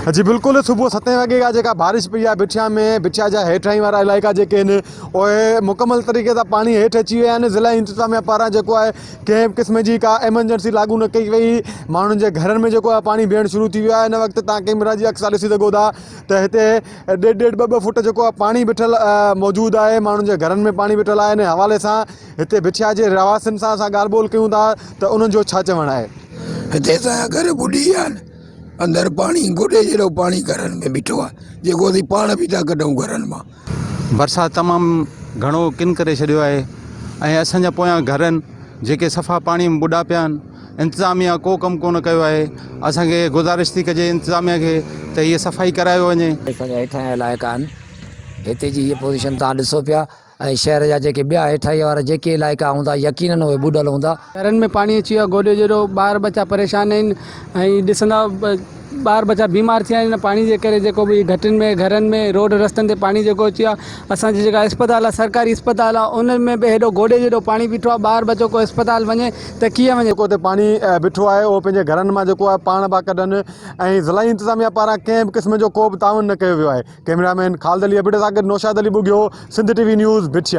जी बिल्कुल सुबह 7 वगे का जेका बारिश पई आहे बिछिया में बिछिया जा हेठाई वारा इलाइका जेके आहिनि उहे मुकमल तरीक़े सां पाणी हेठि अची विया आहिनि। ज़िला इंतिज़ामिया पारां जेको आहे कंहिं बि क़िस्म जी का एमरजेंसी लागू न कई वई। माण्हुनि जे घरनि में जेको आहे पाणी बीहणु शुरू थी वियो आहे। हिन वक़्तु तव्हां कैमरा जी अक्स ॾिसी सघो था त हिते 1.5 ॿ फुट जेको आहे पाणी बीठल मौजूदु आहे। माण्हुनि जे घरनि में पाणी बीठल आहे। हिन हवाले सां हिते बिछिया जे रहवासियुनि सां असां ॻाल्हि ॿोल कयूं था त उन्हनि जो छा चवणु आहे। हिते असांजा घर ॿुॾी विया आहिनि। अंदरि पाणी गोॾे जहिड़ो पाणी घरनि में बीठो आहे जेको असीं पाण बि था कढूं घरनि मां। बरसाति तमामु घणो किन करे छॾियो आहे ऐं असांजा पोयां घर आहिनि जेके सफ़ा पाणी में ॿुॾा पिया आहिनि। इंतिज़ामिया को कमु कोन कयो आहे। असांखे गुज़ारिश थी कजे इंतिज़ामिया खे त हीअ सफ़ाई करायो वञे। असांजा हेठां इलाइक़ा आहिनि हिते जी हीअ पोज़ीशन तव्हां ॾिसो पिया ऐं शहर जा जेके ॿिया हेठाई वारा जेके इलाइक़ा हूंदा यकीनन उहे ॿुॾल हूंदा। घरनि में पाणी अची वियो आहे गोॾे जहिड़ो। ॿार बच्चा परेशान आहिनि ऐं ॾिसंदा ॿार बच्चा बीमार थिया आहिनि पाणी जे करे। जेको बि घटियुनि में घरनि में रोड रस्तनि ते पाणी जेको अची आहे। असांजी जेका अस्पताल आहे सरकारी अस्पताल आहे उन में बि हेॾो गोॾे जहिड़ो पाणी बीठो आहे। ॿार बच्चो को अस्पताल वञे त कीअं वञे। जेको हिते पाणी बीठो आहे उहो पंहिंजे घरनि मां जेको आहे पाण पिया कढनि ऐं ज़िला इंतिज़ामिया पारां कंहिं बि क़िस्म जो को बि ताउन न कयो वियो आहे। कैमरामैन ख़ालिद अली अबिड सां गॾु नौशाद अली बुगियो, सिंध टीवी न्यूज़ बिछिया।